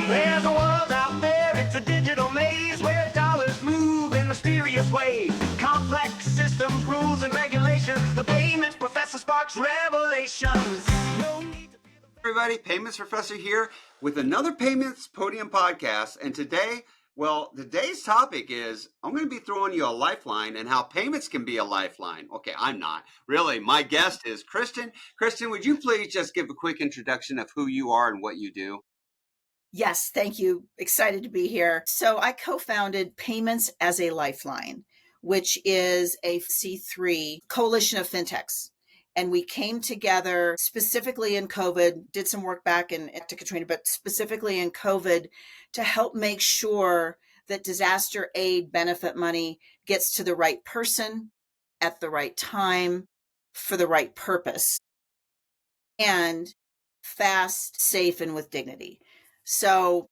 There's a world out there, it's a digital maze where dollars move in mysterious ways. Complex systems, rules, and regulations. The payments professor sparks revelations. No need to fear the... Everybody, Payments Professor here with another Payments Podium podcast. And today, today's topic is I'm going to be throwing you a lifeline and how payments can be a lifeline. Okay, I'm not. Really, my guest is Kirsten. Kirsten, would you please just give a quick introduction of who you are and what you do? Yes, thank you. Excited to be here. So I co-founded Payments as a Lifeline, which is a C3 coalition of fintechs. And we came together specifically in COVID, did some work back after Katrina, but specifically in COVID to help make sure that disaster aid benefit money gets to the right person at the right time for the right purpose and fast, safe, and with dignity. So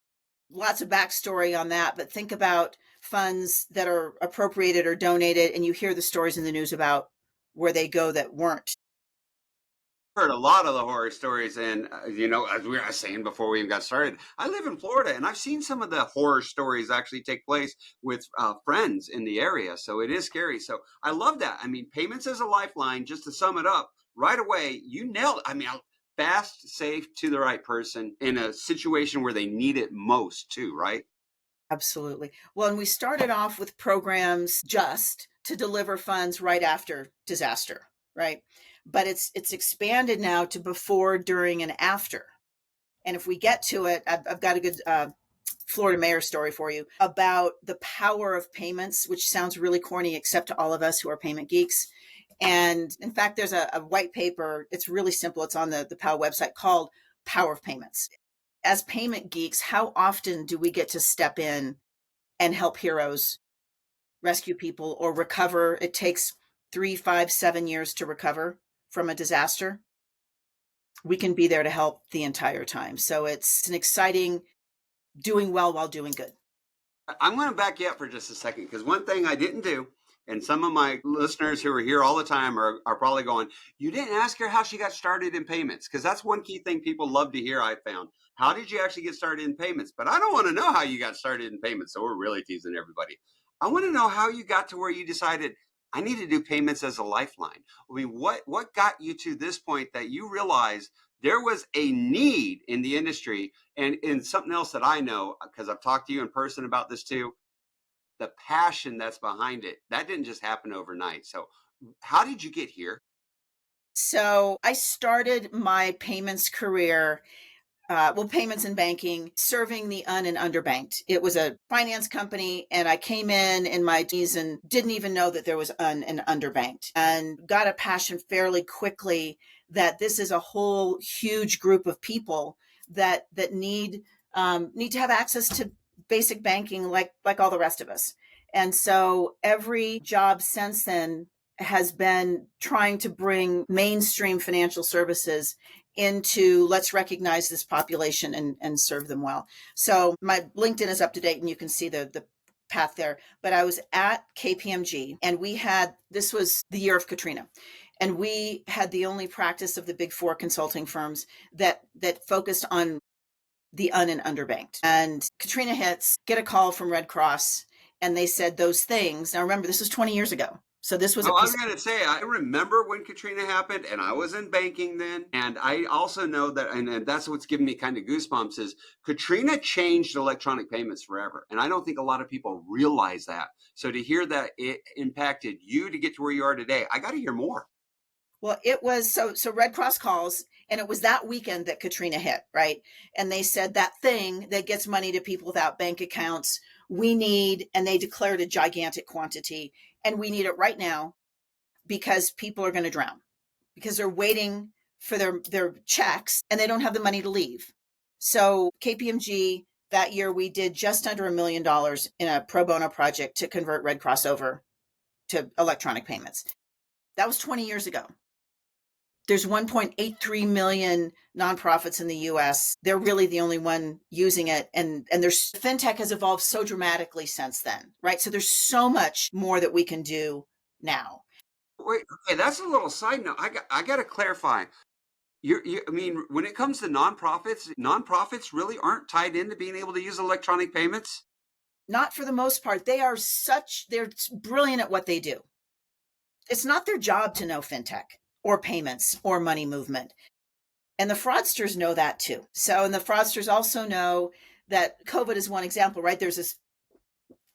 lots of backstory on that, but think about funds that are appropriated or donated, and you hear the stories in the news about where they go that weren't. Heard a lot of the horror stories, and as we were saying before we even got started, I live in Florida, and I've seen some of the horror stories actually take place with friends in the area, so it is scary. So I love that. I mean, payments as a lifeline, just to sum it up, right away, you nailed it. I mean, fast, safe, to the right person in a situation where they need it most too, right? Absolutely. Well, and we started off with programs just to deliver funds right after disaster, right? But it's expanded now to before, during, and after. And if we get to it, I've got a good Florida mayor story for you about the power of payments, which sounds really corny, except to all of us who are payment geeks. And in fact, there's a white paper. It's really simple. It's on the PAAL website called Power of Payments. As payment geeks, how often do we get to step in and help heroes rescue people or recover? It takes 3, 5, 7 years to recover from a disaster. We can be there to help the entire time. So it's an exciting doing well while doing good. I'm going to back you up for just a second, because one thing I didn't do, and some of my listeners who are here all the time are probably going, you didn't ask her how she got started in payments, because that's one key thing people love to hear, I found. How did you actually get started in payments? But I don't want to know how you got started in payments, so we're really teasing everybody. I want to know how you got to where you decided, I need to do payments as a lifeline. I mean, what got you to this point that you realized there was a need in the industry? And in something else that I know, because I've talked to you in person about this too, the passion that's behind it, that didn't just happen overnight. So how did you get here? So I started my payments career, payments and banking, serving the and underbanked. It was a finance company, and I came in my teens and didn't even know that there was and underbanked, and got a passion fairly quickly that this is a whole huge group of people that need to have access to basic banking like all the rest of us. And so every job since then has been trying to bring mainstream financial services into let's recognize this population and serve them well. So my LinkedIn is up to date and you can see the path there. But I was at KPMG, and this was the year of Katrina. And we had the only practice of the big 4 consulting firms that focused on the and underbanked. And Katrina hits, get a call from Red Cross, and they said those things. Now remember, this was 20 years ago. So this was I was going to say, I remember when Katrina happened, and I was in banking then. And I also know that, and that's what's giving me kind of goosebumps, is Katrina changed electronic payments forever. And I don't think a lot of people realize that. So to hear that it impacted you to get to where you are today, I got to hear more. Well, it was so Red Cross calls, and it was that weekend that Katrina hit, right? And they said that thing that gets money to people without bank accounts, we need, and they declared a gigantic quantity, and we need it right now because people are going to drown because they're waiting for their checks and they don't have the money to leave. So KPMG, that year, we did just under $1 million in a pro bono project to convert Red Cross over to electronic payments. That was 20 years ago. There's 1.83 million nonprofits in the US. They're really the only one using it. And there's fintech has evolved so dramatically since then, right? So there's so much more that we can do now. Wait, okay, that's a little side note. I got to clarify. I mean, when it comes to nonprofits really aren't tied into being able to use electronic payments. Not for the most part. They're brilliant at what they do. It's not their job to know fintech or payments or money movement. And the fraudsters know that too. So, and the fraudsters also know that COVID is one example, right? There's this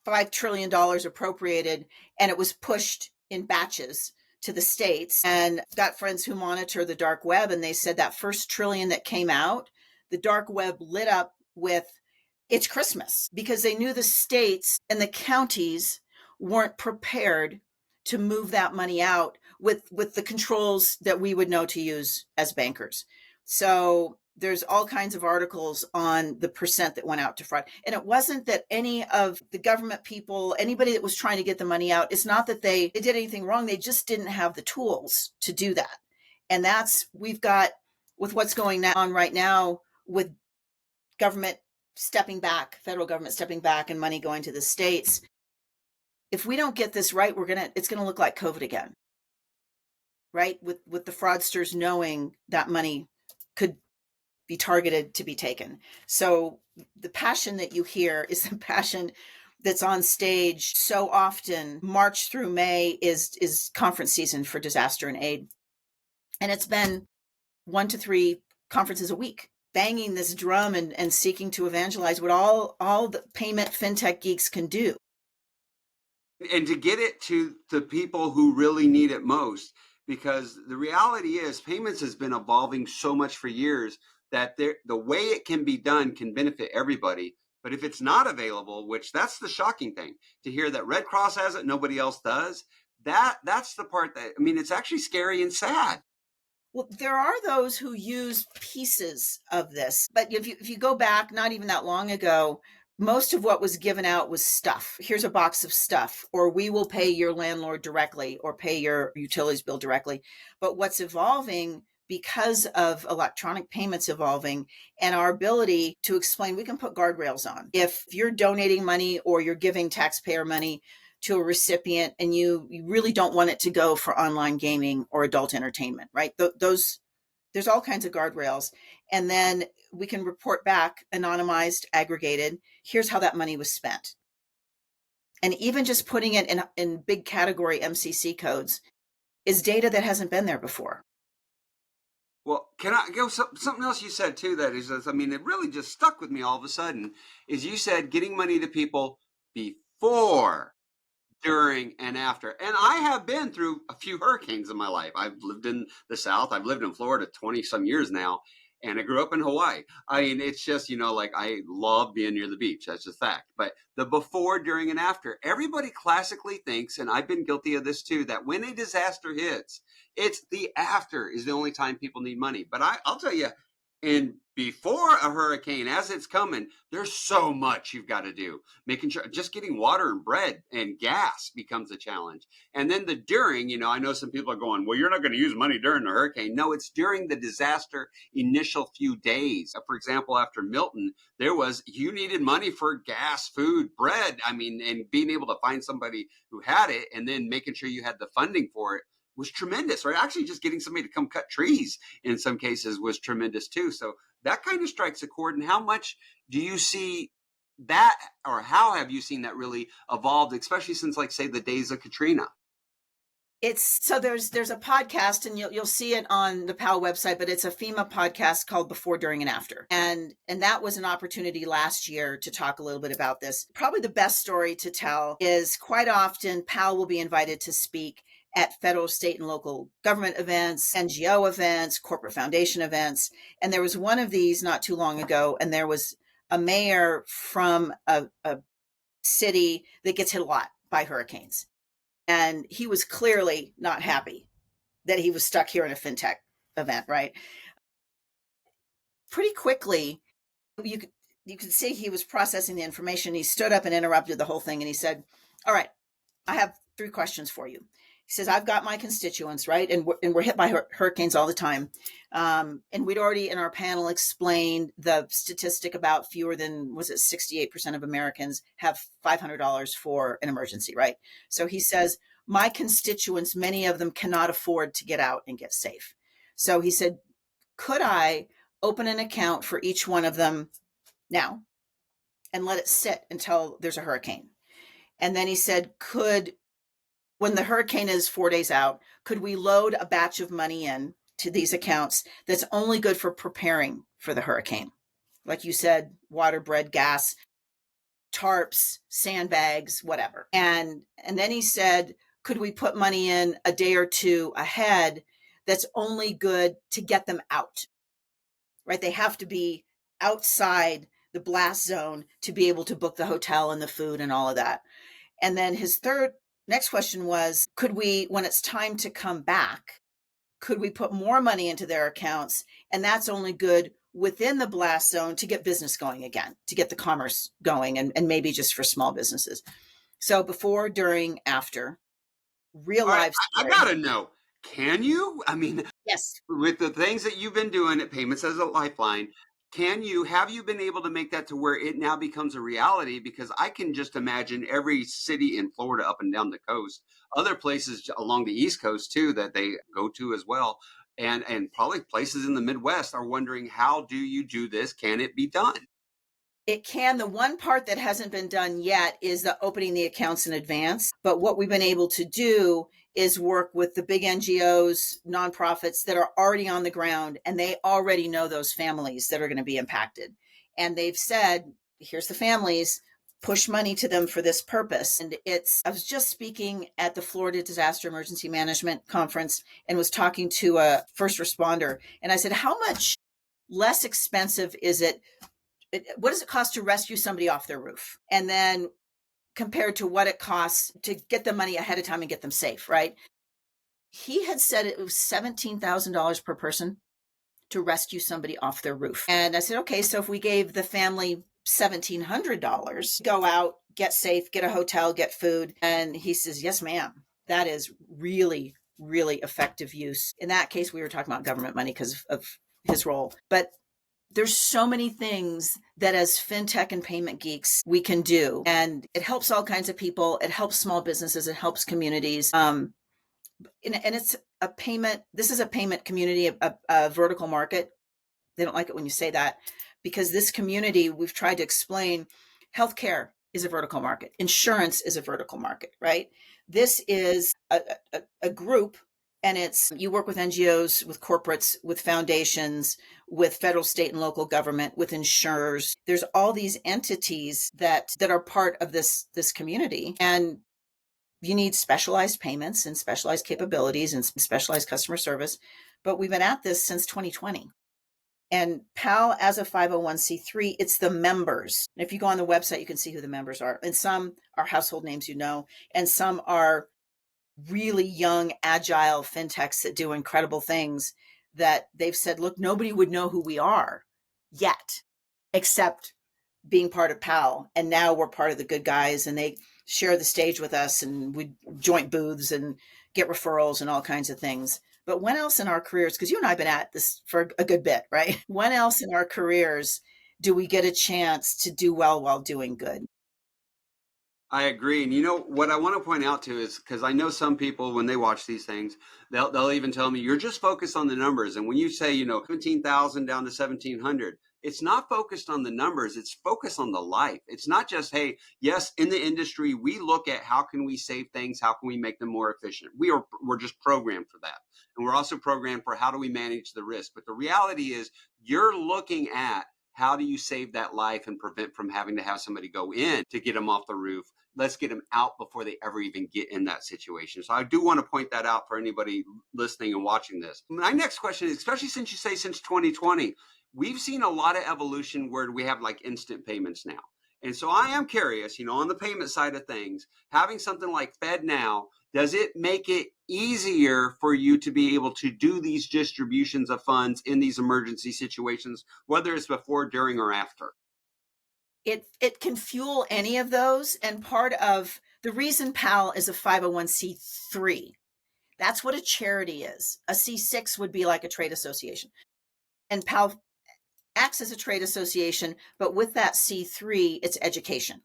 $5 trillion appropriated, and it was pushed in batches to the states. And I've got friends who monitor the dark web, and they said that first trillion that came out, the dark web lit up with it's Christmas, because they knew the states and the counties weren't prepared to move that money out with the controls that we would know to use as bankers. So there's all kinds of articles on the percent that went out to fraud. And it wasn't that any of the government people, anybody that was trying to get the money out, it's not that they did anything wrong. They just didn't have the tools to do that. And we've got, with what's going on right now with government stepping back, federal government stepping back and money going to the states. If we don't get this right, it's going to look like COVID again, right? With the fraudsters knowing that money could be targeted to be taken. So the passion that you hear is the passion that's on stage so often. March through May is conference season for disaster and aid. And it's been 1 to 3 conferences a week, banging this drum and seeking to evangelize what all the payment fintech geeks can do. And to get it to the people who really need it most, because the reality is payments has been evolving so much for years that the way it can be done can benefit everybody. But if it's not available, which that's the shocking thing, to hear that Red Cross has it, nobody else does, that's the part that, I mean, it's actually scary and sad. Well, there are those who use pieces of this, but if you go back, not even that long ago, most of what was given out was stuff. Here's a box of stuff, or we will pay your landlord directly, or pay your utilities bill directly. But what's evolving, because of electronic payments evolving and our ability to explain, we can put guardrails on. If you're donating money or you're giving taxpayer money to a recipient and you really don't want it to go for online gaming or adult entertainment, right? There's all kinds of guardrails. And then we can report back, anonymized, aggregated, here's how that money was spent. And even just putting it in big category MCC codes is data that hasn't been there before. Well, can I go something else you said too that is, I mean, it really just stuck with me all of a sudden, is you said getting money to people before, during, and after. And I have been through a few hurricanes in my life. I've lived in the South. I've lived in Florida 20 some years now. And I grew up in Hawaii. I mean, it's just, like I love being near the beach. That's a fact. But the before, during, and after, everybody classically thinks, and I've been guilty of this too, that when a disaster hits, it's the after is the only time people need money. But I'll tell you, and before a hurricane, as it's coming, there's so much you've got to do. Making sure just getting water and bread and gas becomes a challenge. And then the during, I know some people are going, well, you're not going to use money during the hurricane. No, it's during the disaster initial few days. For example, after Milton, you needed money for gas, food, bread. I mean, and being able to find somebody who had it and then making sure you had the funding for it was tremendous, right? Actually, just getting somebody to come cut trees in some cases was tremendous too. So that kind of strikes a chord. And how much do you see that, or how have you seen that really evolved, especially since, like, say, the days of Katrina? There's a podcast, and you'll see it on the PAAL website, but it's a FEMA podcast called Before, During, and After. And that was an opportunity last year to talk a little bit about this. Probably the best story to tell is quite often PAAL will be invited to speak at federal, state, and local government events, NGO events, corporate foundation events. And there was one of these not too long ago, and there was a mayor from a city that gets hit a lot by hurricanes. And he was clearly not happy that he was stuck here in a fintech event, right? Pretty quickly, you could see he was processing the information. He stood up and interrupted the whole thing. And he said, all right, I have 3 questions for you. He says, I've got my constituents, right? And we're hit by hurricanes all the time. And we'd already in our panel explained the statistic about fewer than, 68% of Americans have $500 for an emergency, right? So he says, my constituents, many of them cannot afford to get out and get safe. So he said, could I open an account for each one of them now and let it sit until there's a hurricane? And then he said, when the hurricane is 4 days out, could we load a batch of money in to these accounts that's only good for preparing for the hurricane? Like you said, water, bread, gas, tarps, sandbags, whatever. And then he said, could we put money in a day or two ahead that's only good to get them out, right? They have to be outside the blast zone to be able to book the hotel and the food and all of that. And then his next question was, could we, when it's time to come back, could we put more money into their accounts? And that's only good within the blast zone to get business going again, to get the commerce going, and maybe just for small businesses. So before, during, after, real All right, life I story. gotta know. Can you? I mean, Yes. with the things that you've been doing at Payments as a Lifeline, have you been able to make that to where it now becomes a reality? Because I can just imagine every city in Florida up and down the coast, other places along the East Coast too, that they go to as well. And probably places in the Midwest are wondering, how do you do this? Can it be done? It can. The one part that hasn't been done yet is the opening the accounts in advance. But what we've been able to do is work with the big NGOs, nonprofits that are already on the ground, and they already know those families that are going to be impacted. And they've said, here's the families, push money to them for this purpose. And I was just speaking at the Florida Disaster Emergency Management Conference and was talking to a first responder. And I said, how much less expensive is it? What does it cost to rescue somebody off their roof? And then compared to what it costs to get the money ahead of time and get them safe, right? He had said it was $17,000 per person to rescue somebody off their roof. And I said, okay, so if we gave the family $1,700, go out, get safe, get a hotel, get food. And he says, yes, ma'am. That is really, really effective use. In that case, we were talking about government money because of his role. But there's so many things that as fintech and payment geeks we can do, and it helps all kinds of people. It helps small businesses. It helps communities. And it's a payment. This is a payment community, a vertical market. They don't like it when you say that, because this community, we've tried to explain, healthcare is a vertical market. Insurance is a vertical market, right? This is a group, and you work with NGOs, with corporates, with foundations, with federal, state, and local government, with insurers. There's all these entities that are part of this community, and you need specialized payments and specialized capabilities and specialized customer service. But we've been at this since 2020. And PAAL, as a 501c3, it's the members. And if you go on the website, you can see who the members are. And some are household names, and some are really young, agile fintechs that do incredible things that they've said, look, nobody would know who we are yet, except being part of PAAL. And now we're part of the good guys, and they share the stage with us, and we joint booths and get referrals and all kinds of things. But when else in our careers, because you and I have been at this for a good bit, right? When else in our careers do we get a chance to do well while doing good? I agree. And what I want to point out too is, because I know some people, when they watch these things, they'll even tell me, you're just focused on the numbers. And when you say, 17,000 down to 1,700, it's not focused on the numbers. It's focused on the life. It's not just, hey, yes, in the industry, we look at how can we save things? How can we make them more efficient? We're just programmed for that. And we're also programmed for how do we manage the risk. But the reality is, you're looking at how do you save that life and prevent from having to have somebody go in to get them off the roof. Let's get them out before they ever even get in that situation. So I do want to point that out for anybody listening and watching this. My next question is, especially since you say since 2020, we've seen a lot of evolution where we have like instant payments now. And so I am curious, on the payment side of things, having something like FedNow, does it make it easier for you to be able to do these distributions of funds in these emergency situations, whether it's before, during, or after? It can fuel any of those. And part of the reason PAL is a 501c3, that's what a charity is. A C6 would be like a trade association. And PAL acts as a trade association, but with that C3, it's education.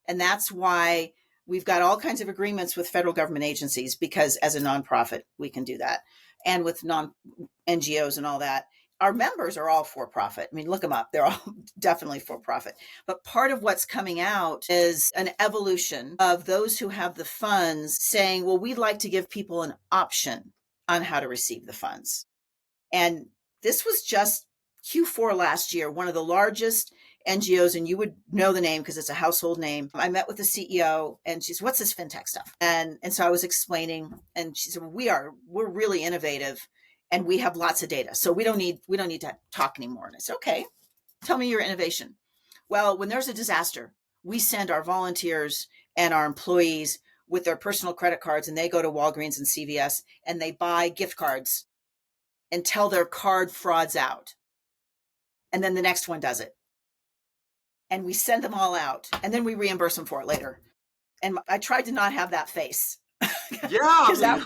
And that's why we've got all kinds of agreements with federal government agencies, because as a nonprofit, we can do that. And with non-NGOs and all that. Our members are all for profit. I mean, look them up. They're all definitely for profit. But part of what's coming out is an evolution of those who have the funds saying, well, we'd like to give people an option on how to receive the funds. And this was just Q4 last year, one of the largest NGOs, and you would know the name because it's a household name. I met with the CEO and she's, what's this fintech stuff? And so I was explaining, and she said, we're really innovative and we have lots of data. So we don't need to talk anymore. And I said, okay, tell me your innovation. Well, when there's a disaster, we send our volunteers and our employees with their personal credit cards, and they go to Walgreens and CVS and they buy gift cards until their card frauds out. And then the next one does it. And we send them all out, and then we reimburse them for it later. And I tried to not have that face. Yeah.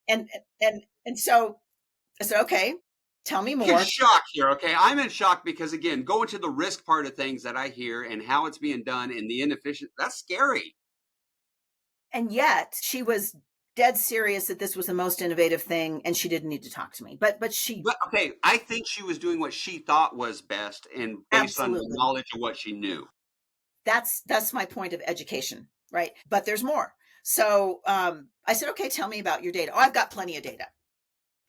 And so I said, okay, tell me more. I'm in shock here, okay? I'm in shock because, again, going to the risk part of things that I hear and how it's being done and the inefficient, that's scary. And yet she was dead serious that this was the most innovative thing, and she didn't need to talk to me. But okay, I think she was doing what she thought was best and based on the knowledge of what she knew. That's my point of education, right? But there's more. So I said, okay, tell me about your data. Oh, I've got plenty of data.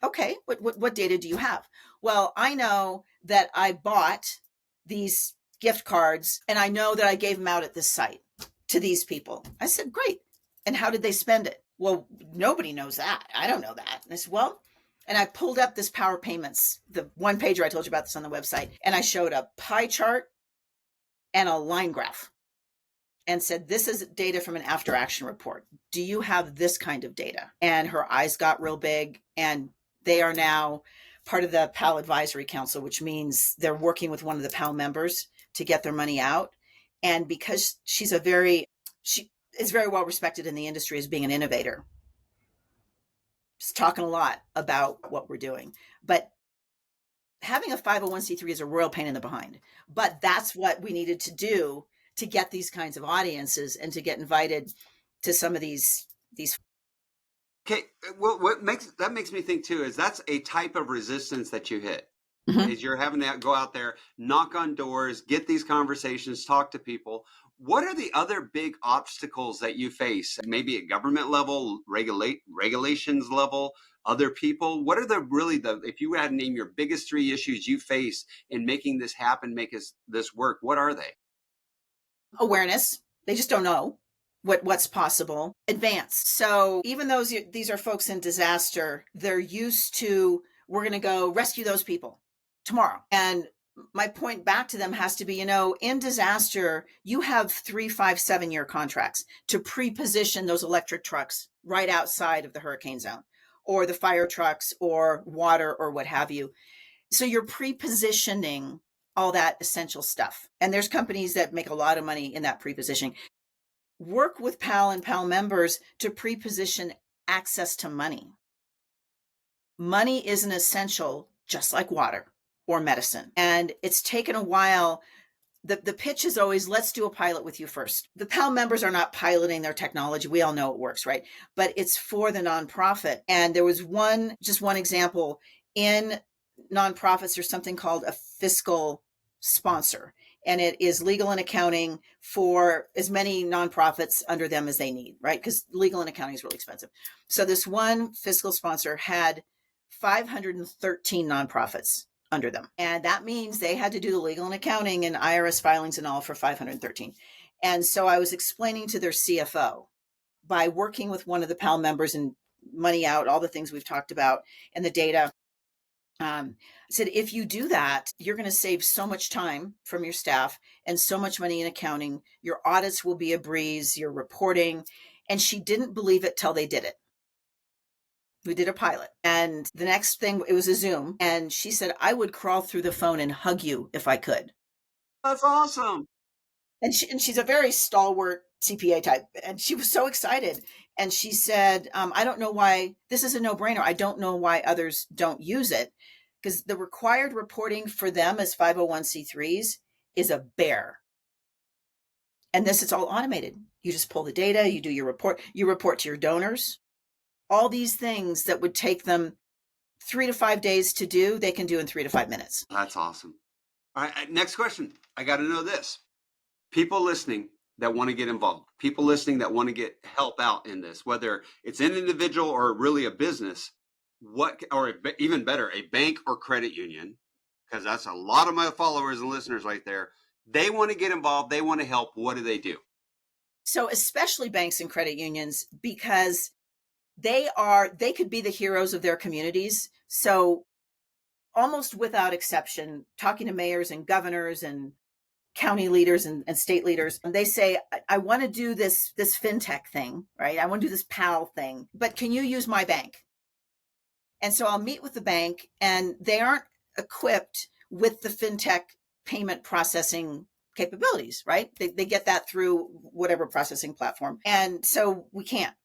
Okay, what data do you have? Well, I know that I bought these gift cards, and I know that I gave them out at this site to these people. I said, great. And how did they spend it? Well, nobody knows that. I don't know that. And I said, well, and I pulled up this Power Payments, the one pager I told you about this on the website, and I showed a pie chart and a line graph and said, this is data from an after action report. Do you have this kind of data? And her eyes got real big, and they are now part of the PAAL Advisory Council, which means they're working with one of the PAAL members to get their money out. And because she is very well respected in the industry as being an innovator, just talking a lot about what we're doing. But having a 501c3 is a royal pain in the behind. But that's what we needed to do to get these kinds of audiences and to get invited to some of these. Okay, well, that makes me think too is that's a type of resistance that you hit. Mm-hmm. Is you're having to go out there, knock on doors, get these conversations, talk to people. What are the other big obstacles that you face? Maybe at government level, regulations level, other people. What are if you had to name your biggest 3 issues you face in making this happen, this work? What are they? Awareness. They just don't know what's possible. Advance. So even though these are folks in disaster, they're used to, we're going to go rescue those people tomorrow. And my point back to them has to be, in disaster, you have 3, 5, 7-year contracts to pre-position those electric trucks right outside of the hurricane zone, or the fire trucks, or water, or what have you. So you're pre-positioning all that essential stuff. And there's companies that make a lot of money in that pre-positioning. Work with PAAL and PAAL members to pre-position access to money. Money is an essential, just like water or medicine. And it's taken a while. The pitch is always, let's do a pilot with you first. The PAAL members are not piloting their technology. We all know it works, right? But it's for the nonprofit. And there was one example in nonprofits. There's something called a fiscal sponsor, and it is legal and accounting for as many nonprofits under them as they need, right? Because legal and accounting is really expensive. So this one fiscal sponsor had 513 nonprofits under them. And that means they had to do the legal and accounting and IRS filings and all for 513. And so I was explaining to their CFO, by working with one of the PAAL members and money out, all the things we've talked about and the data, said, if you do that, you're going to save so much time from your staff and so much money in accounting. Your audits will be a breeze, your reporting. And she didn't believe it till they did it. We did a pilot, and the next thing, it was a Zoom, and she said, I would crawl through the phone and hug you if I could. That's awesome. And she's a very stalwart CPA type, and she was so excited. And she said, I don't know why this is a no-brainer. I don't know why others don't use it, because the required reporting for them as 501c3s is a bear. And this is all automated. You just pull the data, you do your report, you report to your donors. All these things that would take them 3 to 5 days to do, they can do in 3 to 5 minutes. That's awesome. All right, next question. I got to know this. People listening that want to get involved, people listening that want to get help out in this, whether it's an individual or really a business, or even better, a bank or credit union, because that's a lot of my followers and listeners right there. They want to get involved. They want to help. What do? So especially banks and credit unions, because they could be the heroes of their communities. So almost without exception, talking to mayors and governors and county leaders and state leaders, and they say, I want to do this fintech thing, right? I want to do this PAAL thing, but can you use my bank? And so I'll meet with the bank, and they aren't equipped with the fintech payment processing capabilities, right? They get that through whatever processing platform. And so we can't.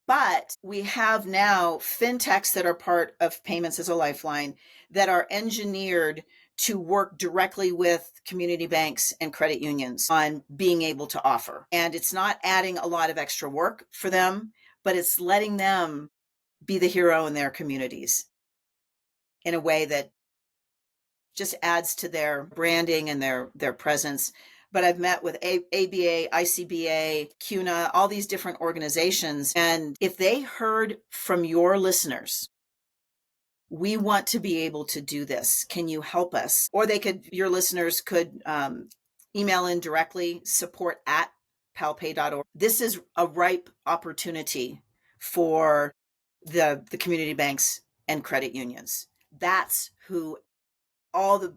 But we have now fintechs that are part of Payments as a Lifeline that are engineered to work directly with community banks and credit unions on being able to offer. And it's not adding a lot of extra work for them, but it's letting them be the hero in their communities in a way that just adds to their branding and their presence. But I've met with ABA, ICBA, CUNA, all these different organizations. And if they heard from your listeners, we want to be able to do this. Can you help us? Or your listeners could email in directly, support@palpay.org. This is a ripe opportunity for the community banks and credit unions. That's who all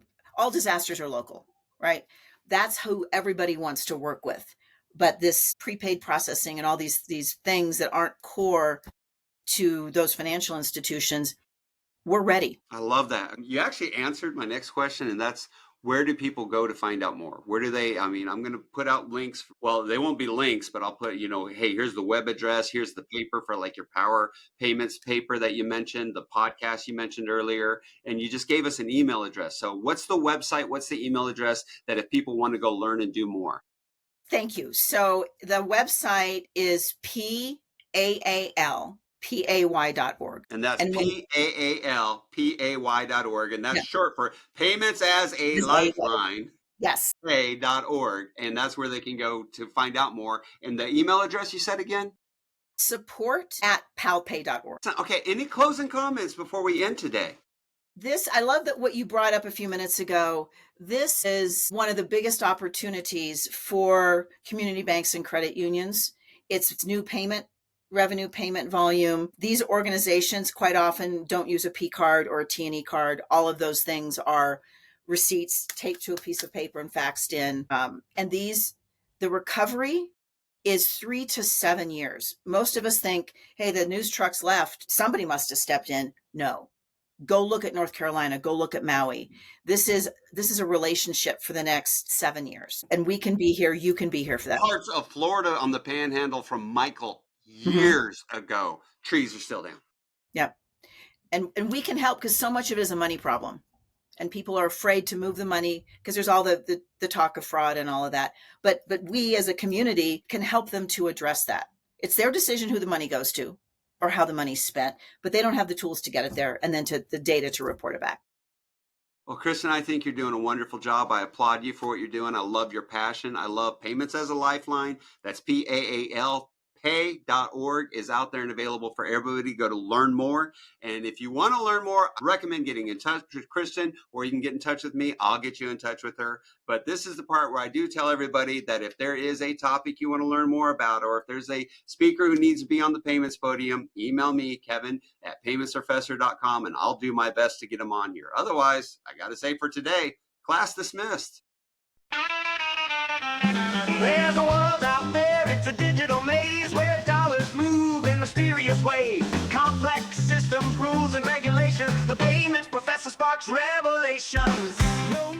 disasters are local, right? That's who everybody wants to work with. But this prepaid processing and all these things that aren't core to those financial institutions, we're ready. I love that. You actually answered my next question, and that's, where do people go to find out more? Where do they, I'm going to put out links. Well, they won't be links, but I'll put, hey, here's the web address. Here's the paper for like your power payments paper that you mentioned, the podcast you mentioned earlier, and you just gave us an email address. So what's the website? What's the email address that if people want to go learn and do more? Thank you. So the website is PAAL.pay.org. And that's PAALPAY.org. And that's short for Payments as a Lifeline. Yes. Pay.org. And that's where they can go to find out more. And the email address you said again? Support@palpay.org. Okay. Any closing comments before we end today? I love that what you brought up a few minutes ago. This is one of the biggest opportunities for community banks and credit unions. It's new revenue payment volume. These organizations quite often don't use a P card or a T&E card. All of those things are receipts taped to a piece of paper and faxed in. And the recovery is 3 to 7 years. Most of us think, hey, the news trucks left. Somebody must have stepped in. No. Go look at North Carolina. Go look at Maui. This is a relationship for the next 7 years. And we can be here. You can be here for that. Parts of Florida on the panhandle from Michael years ago, trees are still down. Yep. And we can help, because so much of it is a money problem. And people are afraid to move the money because there's all the talk of fraud and all of that. But we as a community can help them to address that. It's their decision who the money goes to or how the money's spent, but they don't have the tools to get it there and then to the data to report it back. Well, Kirsten, I think you're doing a wonderful job. I applaud you for what you're doing. I love your passion. I love Payments as a Lifeline. That's PAAL. Pay.org is out there and available for everybody. Go to learn more. And if you want to learn more, I recommend getting in touch with Kirsten, or you can get in touch with me. I'll get you in touch with her. But this is the part where I do tell everybody that if there is a topic you want to learn more about, or if there's a speaker who needs to be on the Payments Podium, email me, Kevin@paymentsprofessor.com, and I'll do my best to get them on here. Otherwise, I got to say for today, class dismissed. There's a world out there, it's a digital maze where dollars move in mysterious ways. Complex systems, rules, and regulations. The Payments Professor sparks revelations. No